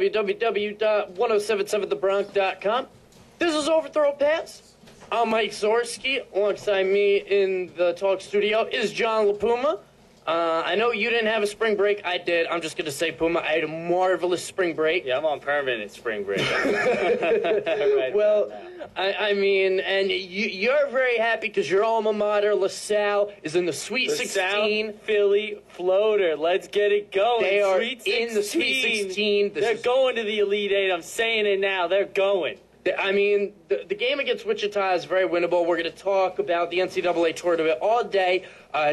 www.1077thebronx.com. This is Overthrown Pass. I'm Mike Zorski. Alongside me in the talk studio is John LaPuma. I know you didn't have a spring break. I did. I'm just going to say, Puma, I had a marvelous spring break. Yeah, I'm on permanent spring break. Well, I mean, and you're very happy because your alma mater, LaSalle, is in the Sweet 16. Philly floater. Let's get it going. They are Sweet in the Sweet 16. They're going to the Elite Eight. I'm saying it now. They're going. I mean, the game against Wichita is very winnable. We're going to talk about the NCAA tournament all day.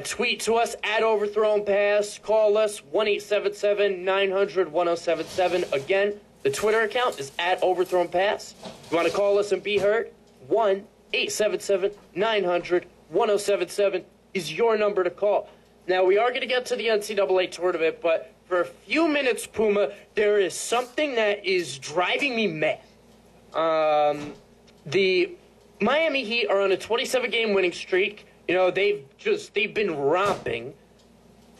Tweet to us at Overthrown Pass. Call us 1-877-900-1077. Again, the Twitter account is at Overthrown Pass. If you want to call us and be heard, 1-877-900-1077 is your number to call. Now, we are going to get to the NCAA tournament, but for a few minutes, Puma, there is something that is driving me mad. The Miami Heat are on a 27-game winning streak. You know, they've been romping.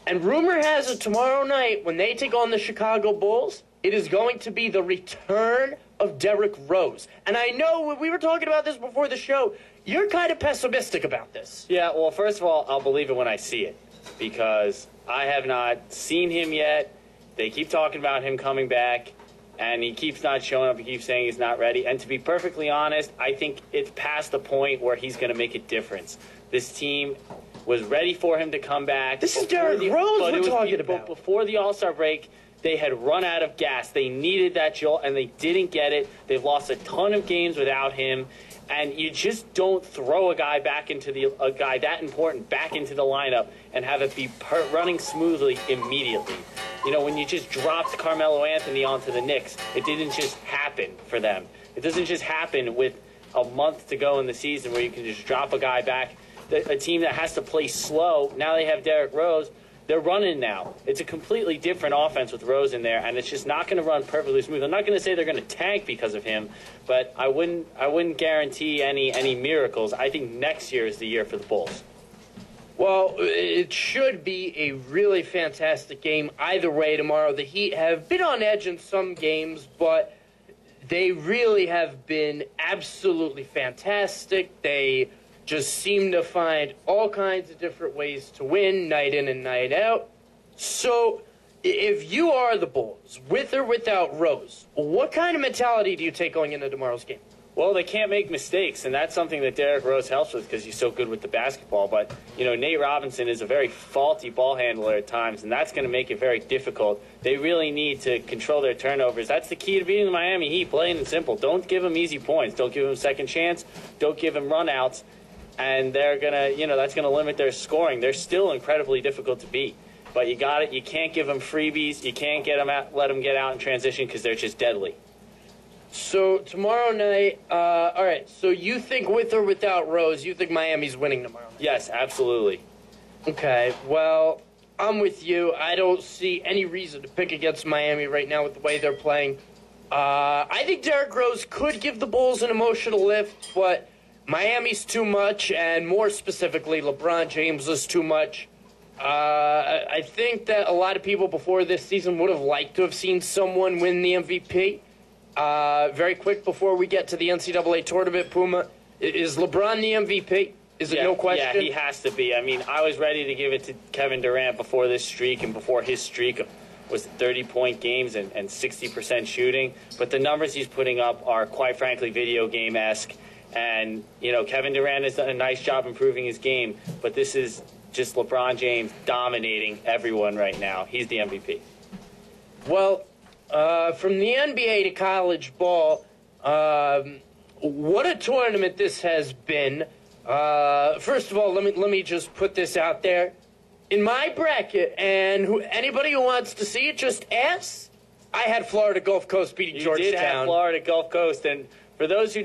And rumor has it tomorrow night, when they take on the Chicago Bulls, it is going to be the return of Derrick Rose. And I know we were talking about this before the show. You're kind of pessimistic about this. Yeah, well, first of all, I'll believe it when I see it, because I have not seen him yet. They keep talking about him coming back, and he keeps not showing up. He keeps saying he's not ready. And to be perfectly honest, I think it's past the point where he's going to make a difference. This team was ready for him to come back. This is Derrick Rose we're talking about. Before the All-Star break, they had run out of gas. They needed that jolt, and they didn't get it. They've lost a ton of games without him. And you just don't throw a guy that important back into the lineup and have it be running smoothly immediately. You know, when you just dropped Carmelo Anthony onto the Knicks, it didn't just happen for them. It doesn't just happen with a month to go in the season where you can just drop a guy back. A team that has to play slow, now they have Derrick Rose. They're running now. It's a completely different offense with Rose in there, and it's just not going to run perfectly smooth. I'm not going to say they're going to tank because of him, but I wouldn't guarantee any miracles. I think next year is the year for the Bulls. Well, it should be a really fantastic game either way tomorrow. The Heat have been on edge in some games, but they really have been absolutely fantastic. They just seem to find all kinds of different ways to win night in and night out. So if you are the Bulls, with or without Rose, what kind of mentality do you take going into tomorrow's game? Well, they can't make mistakes, and that's something that Derrick Rose helps with because he's so good with the basketball. But, you know, Nate Robinson is a very faulty ball handler at times, and that's going to make it very difficult. They really need to control their turnovers. That's the key to beating the Miami Heat, plain and simple. Don't give them easy points. Don't give them second chance. Don't give them runouts. And they're going to, you know, that's going to limit their scoring. They're still incredibly difficult to beat. But you got it. You can't give them freebies. You can't let them get out in transition because they're just deadly. So tomorrow night, all right, so you think with or without Rose, you think Miami's winning tomorrow night? Yes, absolutely. Okay, well, I'm with you. I don't see any reason to pick against Miami right now with the way they're playing. I think Derrick Rose could give the Bulls an emotional lift, but Miami's too much, and more specifically, LeBron James is too much. I think that a lot of people before this season would have liked to have seen someone win the MVP. Very quick before we get to the NCAA tournament, Puma, is LeBron the MVP? Is it no question? Yeah, he has to be. I mean, I was ready to give it to Kevin Durant before this streak and before his streak was 30-point games and 60% shooting. But the numbers he's putting up are, quite frankly, video game-esque. And, you know, Kevin Durant has done a nice job improving his game, but this is just LeBron James dominating everyone right now. He's the MVP. Well, from the NBA to college ball, what a tournament this has been. First of all, let me just put this out there. In my bracket, and anybody who wants to see it, just ask. I had Florida Gulf Coast beating Georgetown. You did have Florida Gulf Coast, and for those who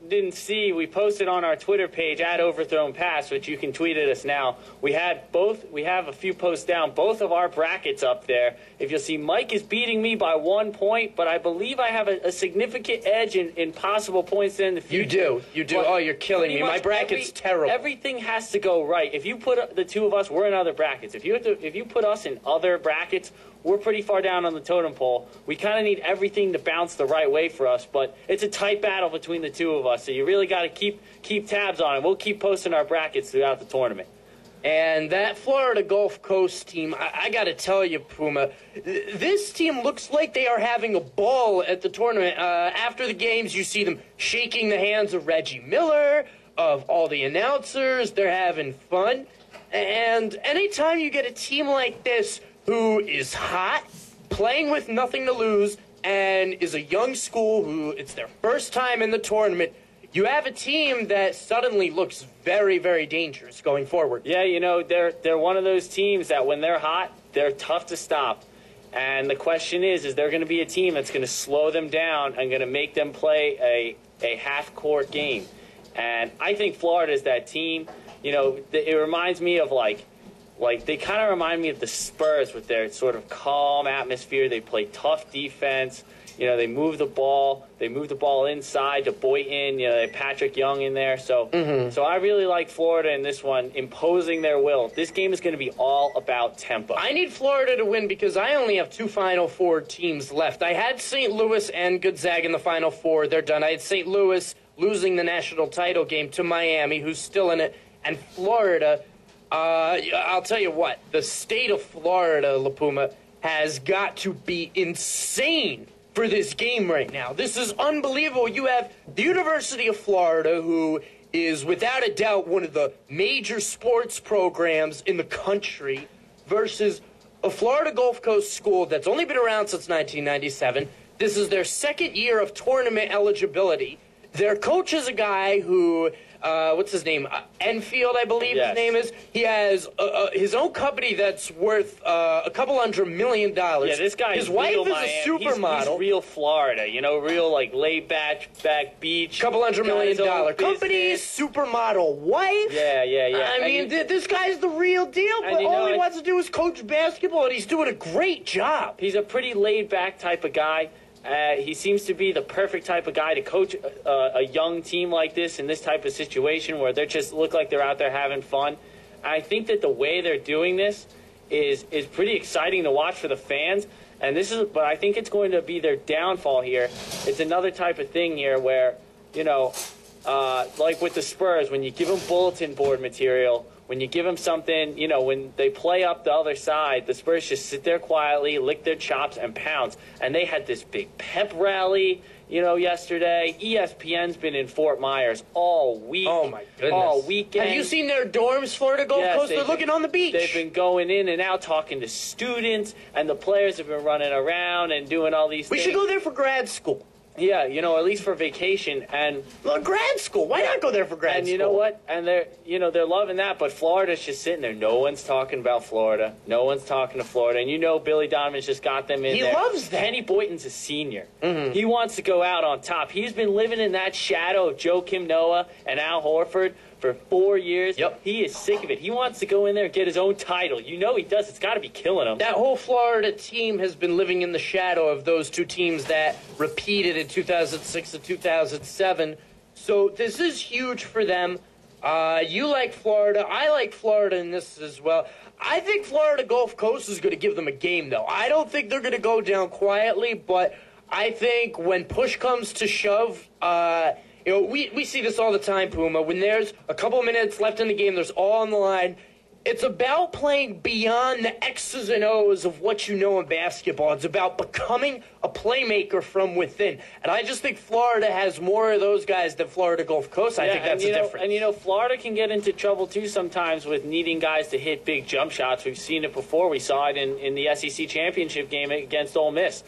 didn't see, we posted on our Twitter page at Overthrown Pass, which you can tweet at us now. We have a few posts down, both of our brackets up there. If you'll see, Mike is beating me by 1 point, but I believe I have a significant edge in possible points in the future. You do. Oh, you're killing me. My bracket's terrible. Everything has to go right. If you put the two of us, we're in other brackets. If you put us in other brackets, we're pretty far down on the totem pole. We kind of need everything to bounce the right way for us, but it's a tight battle between the two of us, so you really got to keep tabs on it. We'll keep posting our brackets throughout the tournament. And that Florida Gulf Coast team, I got to tell you, Puma, this team looks like they are having a ball at the tournament. After the games, you see them shaking the hands of Reggie Miller, of all the announcers. They're having fun. And anytime you get a team like this who is hot, playing with nothing to lose, and is a young school who it's their first time in the tournament, you have a team that suddenly looks very, very dangerous going forward. Yeah, you know, they're one of those teams that when they're hot, they're tough to stop. And the question is there going to be a team that's going to slow them down and going to make them play a half-court game? And I think Florida is that team. You know, it reminds me of like they kind of remind me of the Spurs with their sort of calm atmosphere. They play tough defense. You know, they move the ball. They move the ball inside to Boynton. You know, they have Patrick Young in there. So, so I really like Florida in this one, imposing their will. This game is going to be all about tempo. I need Florida to win because I only have 2 Final Four teams left. I had St. Louis and Gonzaga in the Final Four. They're done. I had St. Louis losing the national title game to Miami, who's still in it, and Florida. I'll tell you what, the state of Florida, La Puma, has got to be insane for this game right now. This is unbelievable. You have the University of Florida, who is without a doubt one of the major sports programs in the country, versus a Florida Gulf Coast school that's only been around since 1997. This is their second year of tournament eligibility. Their coach is a guy who, what's his name? Enfield, I believe his name is. He has his own company that's worth a couple $100 million. Yeah, this guy. His wife is Miami. a supermodel. He's real Florida, you know, real like laid back beach. Couple $100 million company, supermodel wife. Yeah. I mean, this guy's the real deal. But all he wants to do is coach basketball, and he's doing a great job. He's a pretty laid back type of guy. He seems to be the perfect type of guy to coach a young team like this in this type of situation where they just look like they're out there having fun. I think that the way they're doing this is pretty exciting to watch for the fans. And but I think it's going to be their downfall here. It's another type of thing here where, you know, like with the Spurs, when you give them bulletin board material, when you give them something, you know, when they play up the other side, the Spurs just sit there quietly, lick their chops, and pounce. And they had this big pep rally, you know, yesterday. ESPN's been in Fort Myers all week. Oh, my goodness. All weekend. Have you seen their dorms, Florida Gulf Coast? They're looking on the beach. They've been going in and out talking to students, and the players have been running around and doing all these things. We should go there for grad school. Yeah, you know, at least for vacation. And well, grad school. Why not go there for grad school? And you know what? And they're loving that, but Florida's just sitting there. No one's talking about Florida. No one's talking to Florida. And you know Billy Donovan's just got them in there. He loves that. Kenny Boynton's a senior. He wants to go out on top. He's been living in that shadow of Joakim Noah and Al Horford for 4 years. Yep. He is sick of it. He wants to go in there and get his own title. You know he does. It's got to be killing him. That whole Florida team has been living in the shadow of those two teams that repeated in 2006 and 2007. So this is huge for them. You like Florida. I like Florida in this as well. I think Florida Gulf Coast is going to give them a game, though. I don't think they're going to go down quietly, but I think when push comes to shove, you know, we see this all the time, Puma. When there's a couple minutes left in the game, there's all on the line. It's about playing beyond the X's and O's of what you know in basketball. It's about becoming a playmaker from within. And I just think Florida has more of those guys than Florida Gulf Coast. I think that's the difference. And, you know, Florida can get into trouble, too, sometimes with needing guys to hit big jump shots. We've seen it before. We saw it in the SEC championship game against Ole Miss.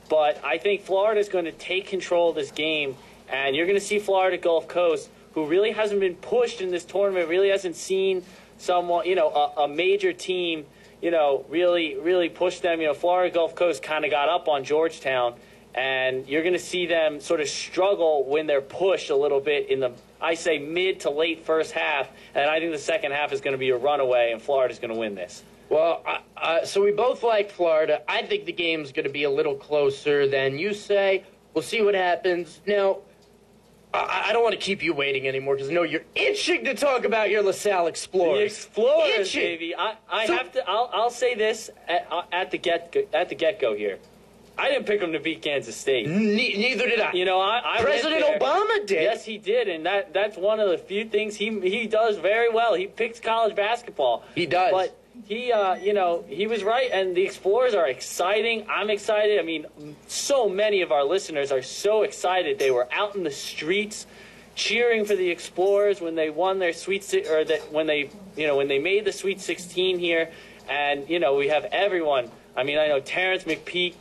But I think Florida's going to take control of this game. And you're going to see Florida Gulf Coast, who really hasn't been pushed in this tournament, really hasn't seen someone, you know, a major team, you know, really push them. You know, Florida Gulf Coast kind of got up on Georgetown, and you're going to see them sort of struggle when they're pushed a little bit in the, I say, mid to late first half. And I think the second half is going to be a runaway, and Florida's going to win this. Well, so we both like Florida. I think the game's going to be a little closer than you say. We'll see what happens. Now, I don't want to keep you waiting anymore because I know you're itching to talk about your LaSalle Explorers. The Explorers, Itching. baby. I'll say this at the get-go here. I didn't pick them to beat Kansas State. Neither did I. You know, I President went there. Obama did. Yes, he did, and that's one of the few things he does very well. He picks college basketball. He does. But he was right, and the Explorers are exciting. I'm excited. I mean, so many of our listeners are so excited. They were out in the streets cheering for the Explorers when they won their when they made the Sweet 16 here, and we have everyone. I mean, I know Terrence McPeak,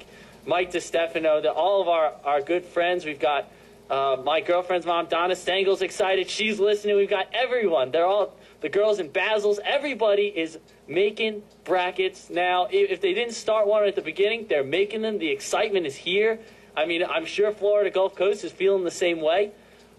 Mike DiStefano, all of our good friends. We've got my girlfriend's mom, Donna Stengel's excited. She's listening. We've got everyone. They're all the girls in Basil's. Everybody is making brackets now. If they didn't start one at the beginning, they're making them. The excitement is here. I mean, I'm sure Florida Gulf Coast is feeling the same way.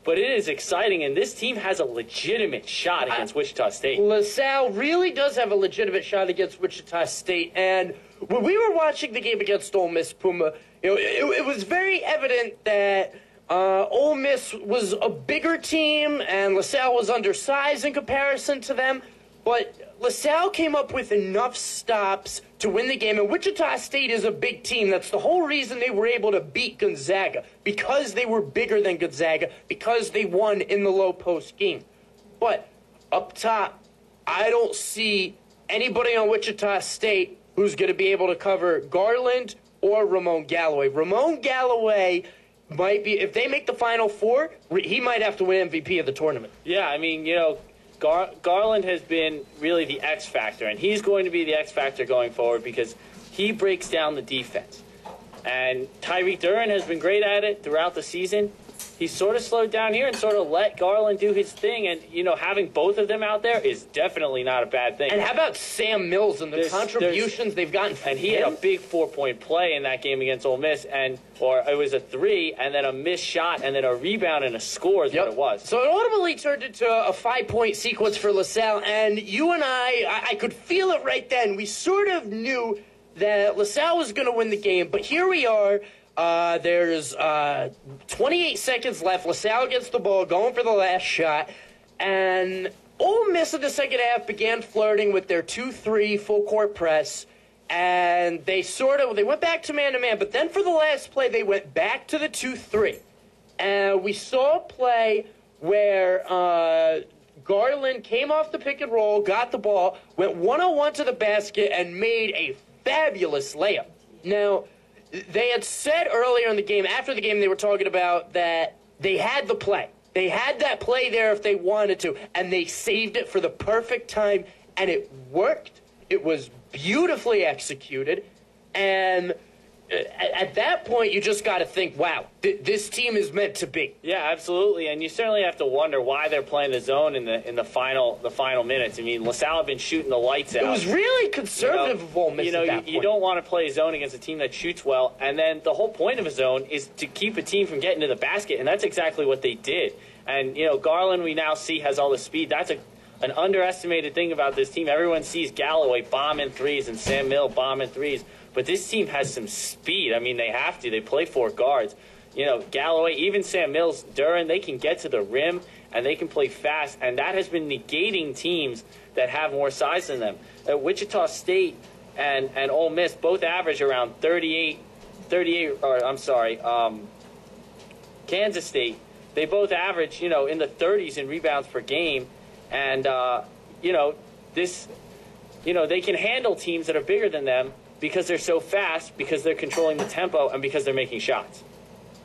But it is exciting, and this team has a legitimate shot against Wichita State. LaSalle really does have a legitimate shot against Wichita State, and when we were watching the game against Ole Miss, Puma, it was very evident that Ole Miss was a bigger team, and LaSalle was undersized in comparison to them. But LaSalle came up with enough stops to win the game, and Wichita State is a big team. That's the whole reason they were able to beat Gonzaga, because they were bigger than Gonzaga, because they won in the low post game. But up top, I don't see anybody on Wichita State who's going to be able to cover Garland or Ramon Galloway. Ramon Galloway might be, if they make the Final Four, he might have to win MVP of the tournament. Yeah, I mean, Garland has been really the X factor, and he's going to be the X factor going forward because he breaks down the defense. And Tyreek Duran has been great at it throughout the season. He's sort of slowed down here and sort of let Garland do his thing. And, having both of them out there is definitely not a bad thing. And how about Sam Mills and the contributions they've gotten from him? And he had a big 4-point play in that game against Ole Miss, or it was a 3, and then a missed shot, and then a rebound and a score is what it was. So it ultimately turned into a 5-point sequence for LaSalle, and you and I could feel it right then. We sort of knew that LaSalle was going to win the game, but here we are. There's 28 seconds left. LaSalle gets the ball, going for the last shot. And Ole Miss in the second half began flirting with their 2-3 full-court press. And they went back to man-to-man. But then for the last play, they went back to the 2-3. And we saw a play where Garland came off the pick and roll, got the ball, went 1-on-1 to the basket, and made a fabulous layup. Now, they had said earlier in the game, after the game, they were talking about that they had the play. They had that play there if they wanted to, and they saved it for the perfect time, and it worked. It was beautifully executed, and at that point, you just got to think, wow, this team is meant to be. Yeah, absolutely, and you certainly have to wonder why they're playing the zone in the final minutes. I mean, LaSalle have been shooting the lights out. It was really conservative of Ole Miss at that point. You don't want to play zone against a team that shoots well, and then the whole point of a zone is to keep a team from getting to the basket, and that's exactly what they did. And, Garland, we now see, has all the speed. That's an underestimated thing about this team. Everyone sees Galloway bombing threes and Sam Mill bombing threes. But this team has some speed. I mean, they have to. They play 4 guards. Galloway, even Sam Mills, Duran, they can get to the rim, and they can play fast. And that has been negating teams that have more size than them. Wichita State and Ole Miss both average around 38, Kansas State, they both average, in the 30s in rebounds per game. And, they can handle teams that are bigger than them, because they're so fast, because they're controlling the tempo, and because they're making shots.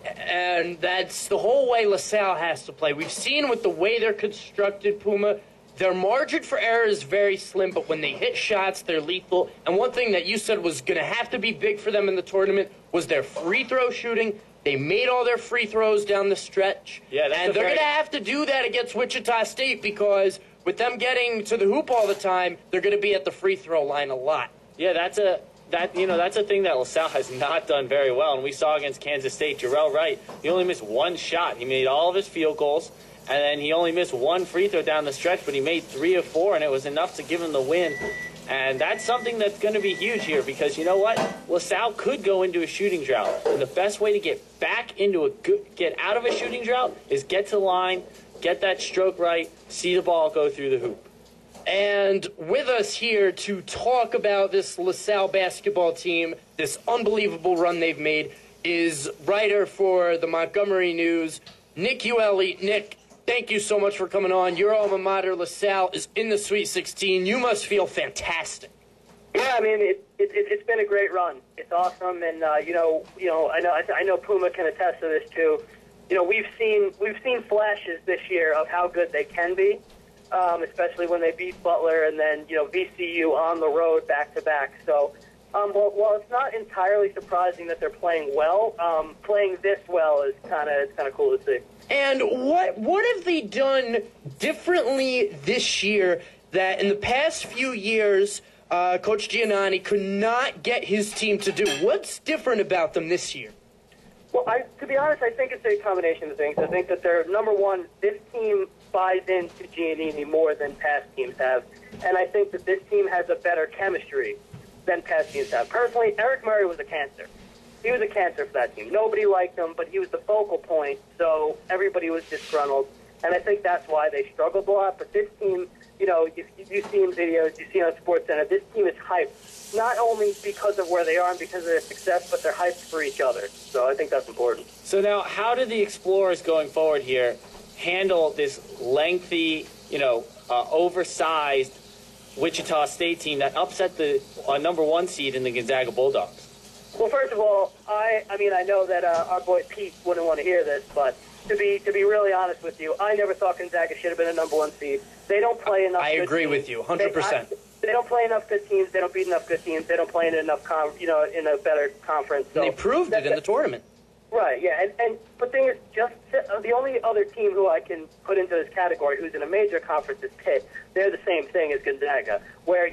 And that's the whole way LaSalle has to play. We've seen with the way they're constructed, Puma, their margin for error is very slim, but when they hit shots, they're lethal. And one thing that you said was going to have to be big for them in the tournament was their free throw shooting. They made all their free throws down the stretch. Yeah, and they're going to have to do that against Wichita State, because with them getting to the hoop all the time, they're going to be at the free throw line a lot. Yeah, that's a thing that LaSalle has not done very well. And we saw against Kansas State, Jarrell Wright, he only missed 1 shot. He made all of his field goals, and then he only missed 1 free throw down the stretch, but he made 3 of 4, and it was enough to give him the win. And that's something that's going to be huge here because you know what? LaSalle could go into a shooting drought. And the best way to get out of a shooting drought is get to the line, get that stroke right, see the ball go through the hoop. And with us here to talk about this LaSalle basketball team, this unbelievable run they've made, is writer for the Montgomery News, Nick Ueli. Nick, thank you so much for coming on. Your alma mater, LaSalle, is in the Sweet 16. You must feel fantastic. Yeah, I mean, it's been a great run. It's awesome, and I know Puma can attest to this too. You know, we've seen flashes this year of how good they can be. Especially when they beat Butler and then, VCU on the road back-to-back. So while it's not entirely surprising that they're playing well, playing this well is kind of cool to see. And what have they done differently this year that in the past few years Coach Giannani could not get his team to do? What's different about them this year? Well, to be honest, I think it's a combination of things. I think that they're, number one, this team buys into Giannini more than past teams have, and I think that this team has a better chemistry than past teams have. Personally, Eric Murray was a cancer. He was a cancer for that team. Nobody liked him, but he was the focal point, so everybody was disgruntled, and I think that's why they struggled a lot. But this team, you've seen videos, you see on SportsCenter, this team is hyped, not only because of where they are and because of their success, but they're hyped for each other. So I think that's important. So now, how do the Explorers going forward here handle this lengthy, oversized Wichita State team that upset the number one seed in the Gonzaga Bulldogs? Well, first of all, I know that our boy Pete wouldn't want to hear this, but to be really honest with you, I never thought Gonzaga should have been a number one seed. They don't play enough. I agree with you, 100%. They don't play enough good teams. They don't beat enough good teams. They don't play in enough, in a better conference. So they proved it in the tournament. Right, yeah, and the thing is, just the only other team who I can put into this category who's in a major conference is Pitt. They're the same thing as Gonzaga, where,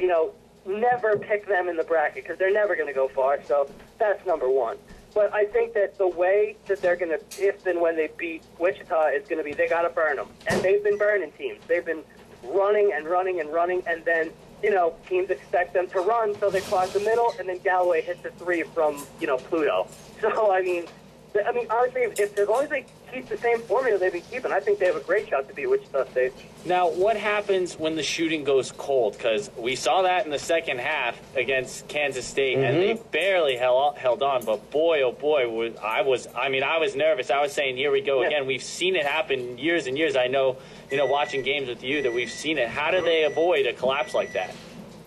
never pick them in the bracket because they're never going to go far, so that's number one. But I think that the way that they're going to, if and when they beat Wichita, is going to be they got to burn them. And they've been burning teams. They've been running and running and running, and then, teams expect them to run, so they clog the middle, and then Galloway hits a three from, Pluto. So, I mean, honestly, as long as they keep the same formula they've been keeping, I think they have a great shot to beat Wichita State. Now, what happens when the shooting goes cold? Because we saw that in the second half against Kansas State, and they barely held on. But boy, oh boy, I was nervous. I was saying, here we go again. We've seen it happen years and years. I know, watching games with you, that we've seen it. How do they avoid a collapse like that?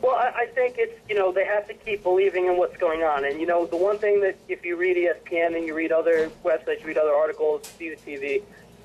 Well, I think it's, they have to keep believing in what's going on. And, the one thing that if you read ESPN and you read other websites, you read other articles, see the TV,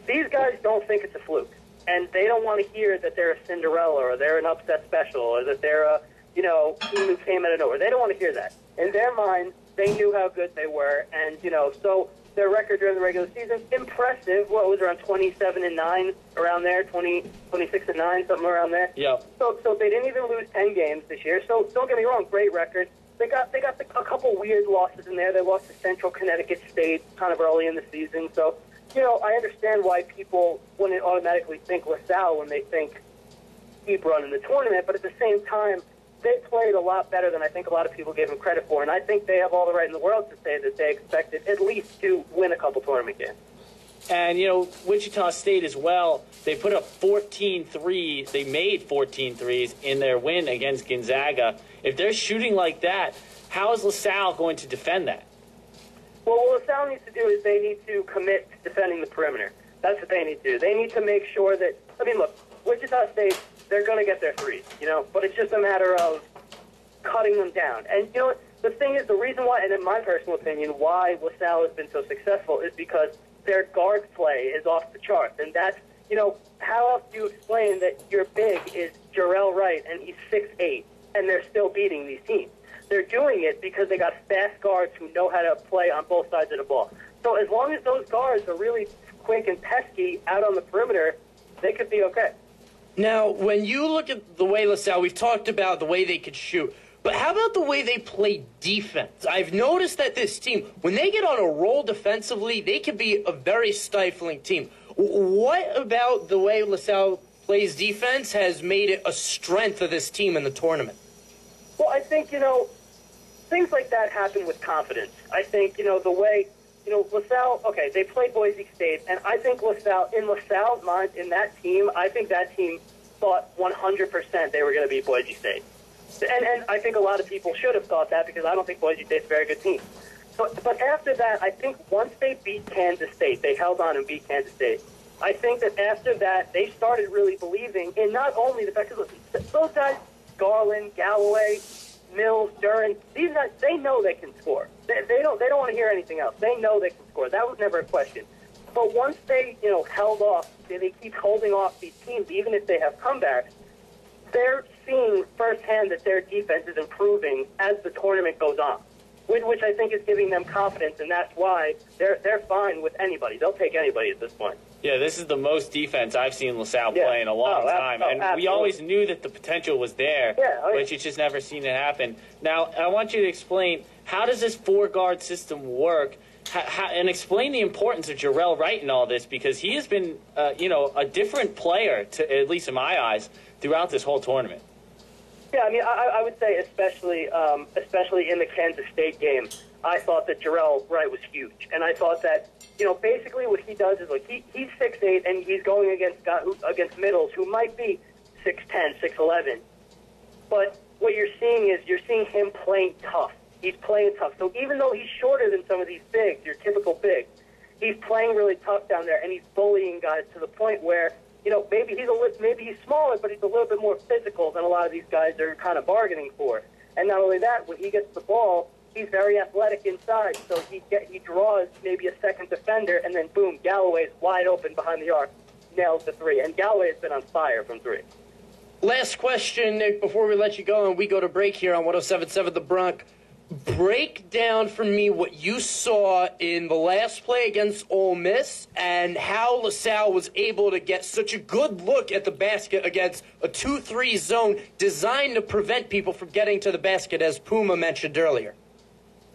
these guys don't think it's a fluke. And they don't want to hear that they're a Cinderella or they're an upset special or that they're a, team who came out of nowhere. They don't want to hear that. In their mind, they knew how good they were. And, so their record during the regular season, impressive. What was around 27-9 around there, 26-9, something around there. Yeah. So they didn't even lose 10 games this year. So don't get me wrong, great record. They got a couple weird losses in there. They lost to Central Connecticut State kind of early in the season. So, I understand why people wouldn't automatically think LaSalle when they think keep running the tournament. But at the same time, they played a lot better than I think a lot of people gave them credit for. And I think they have all the right in the world to say that they expected at least to win a couple tournament games. And, Wichita State as well, they put up 14 threes. They made 14 threes in their win against Gonzaga. If they're shooting like that, how is LaSalle going to defend that? Well, what LaSalle needs to do is they need to commit to defending the perimeter. That's what they need to do. They need to make sure that, look, Wichita State, they're going to get their threes, but it's just a matter of cutting them down. And, the thing is, the reason why, and in my personal opinion, why LaSalle has been so successful is because their guard play is off the charts. And that's, how else do you explain that your big is Jarrell Wright and he's 6'8", and they're still beating these teams? They're doing it because they got fast guards who know how to play on both sides of the ball. So as long as those guards are really quick and pesky out on the perimeter, they could be okay. Now, when you look at the way LaSalle, we've talked about the way they could shoot, but how about the way they play defense? I've noticed that this team, when they get on a roll defensively, they can be a very stifling team. What about the way LaSalle plays defense has made it a strength of this team in the tournament? Well, I think, things like that happen with confidence. I think, the way, LaSalle, okay, they played Boise State, and I think in LaSalle's mind, in that team, I think that team thought 100% they were going to beat Boise State. And I think a lot of people should have thought that because I don't think Boise State's a very good team. But after that, I think once they beat Kansas State, they held on and beat Kansas State. I think that after that, they started really believing in not only the fact that those guys, Garland, Galloway, Mills, Duran, these guys, they know they can score. They don't want to hear anything else. They know they can score. That was never a question. But once they, held off, they keep holding off these teams, even if they have comebacks, they're seeing firsthand that their defense is improving as the tournament goes on, which I think is giving them confidence, and that's why they're fine with anybody. They'll take anybody at this point. Yeah, this is the most defense I've seen LaSalle play in a long time. And absolutely. We always knew that the potential was there, but you just never seen it happen. Now, I want you to explain, how does this four-guard system work? And explain the importance of Jarrell Wright in all this, because he has been, a different player, at least in my eyes, throughout this whole tournament. Yeah, I mean, I would say especially in the Kansas State game, I thought that Jarrell Wright was huge. And I thought that, basically what he does is, like, he's 6'8", and he's going against middles who might be 6'10", 6'11". But what you're seeing him playing tough. He's playing tough. So even though he's shorter than some of these bigs, your typical bigs, he's playing really tough down there, and he's bullying guys to the point where, maybe he's smaller, but he's a little bit more physical than a lot of these guys are kind of bargaining for. And not only that, when he gets the ball, he's very athletic inside, so he draws maybe a second defender, and then boom, Galloway's wide open behind the arc, nails the three. And Galloway has been on fire from three. Last question, Nick, before we let you go, and we go to break here on 107.7 The Bronx. Break down for me what you saw in the last play against Ole Miss and how LaSalle was able to get such a good look at the basket against a 2-3 zone designed to prevent people from getting to the basket, as Puma mentioned earlier.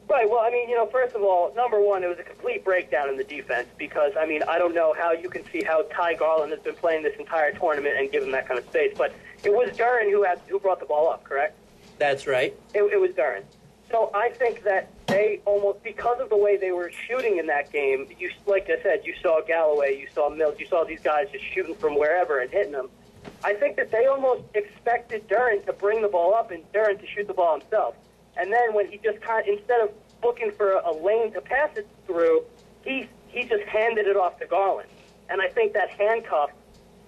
Right, well, I mean, first of all, number one, it was a complete breakdown in the defense because, I mean, I don't know how you can see how Ty Garland has been playing this entire tournament and give him that kind of space, but it was Duran who brought the ball up, correct? That's right. It was Duran. So I think that they almost, because of the way they were shooting in that game, like I said, you saw Galloway, you saw Mills, you saw these guys just shooting from wherever and hitting them. I think that they almost expected Duran to bring the ball up and Duran to shoot the ball himself. And then when he just instead of looking for a lane to pass it through, he just handed it off to Garland. And I think that handcuffed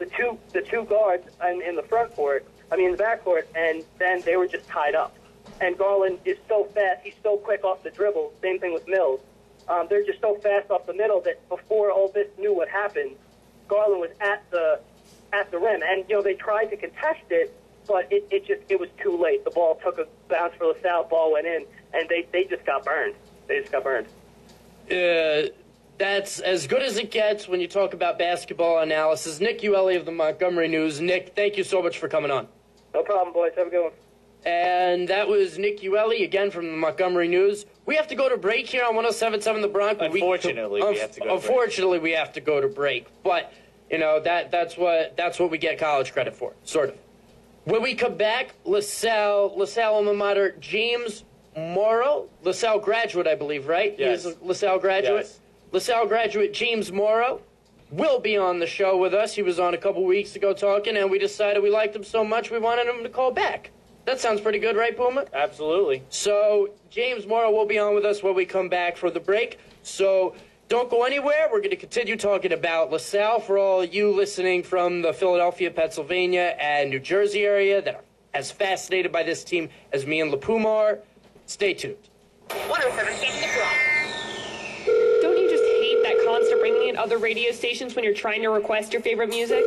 the two guards in the front court, in the back court, and then they were just tied up. And Garland is so fast, he's so quick off the dribble. Same thing with Mills. They're just so fast off the middle that before Ole Miss knew what happened, Garland was at the rim. And, they tried to contest it, but it was too late. The ball took a bounce for LaSalle, ball went in, and they just got burned. They just got burned. That's as good as it gets when you talk about basketball analysis. Nick Ueli of the Montgomery News. Nick, thank you so much for coming on. No problem, boys. Have a good one. And that was Nick Ueli, again, from the Montgomery News. We have to go to break here on 107.7 The Bronx. Unfortunately, we have to go to break. Unfortunately, we have to go to break. But, that's what we get college credit for, sort of. When we come back, LaSalle alma mater, James Morrow, LaSalle graduate, I believe, right? Yes. He's a LaSalle graduate. Yes. LaSalle graduate James Morrow will be on the show with us. He was on a couple weeks ago talking, and we decided we liked him so much we wanted him to call back. That sounds pretty good, right, Puma? Absolutely. So James Morrow will be on with us when we come back for the break. So don't go anywhere. We're going to continue talking about LaSalle for all you listening from the Philadelphia, Pennsylvania, and New Jersey area that are as fascinated by this team as me and LaPuma are. Stay tuned. 107.7 The Bronx. Don't you just hate that constant ringing at other radio stations when you're trying to request your favorite music?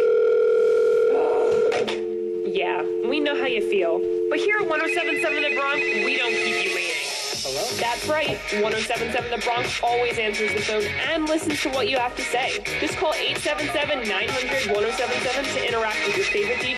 Yeah, we know how you feel. But here at 107.7 The Bronx, we don't keep you waiting. Hello? That's right. 107.7 The Bronx always answers the phone and listens to what you have to say. Just call 877-900-1077 to interact with your favorite DJ.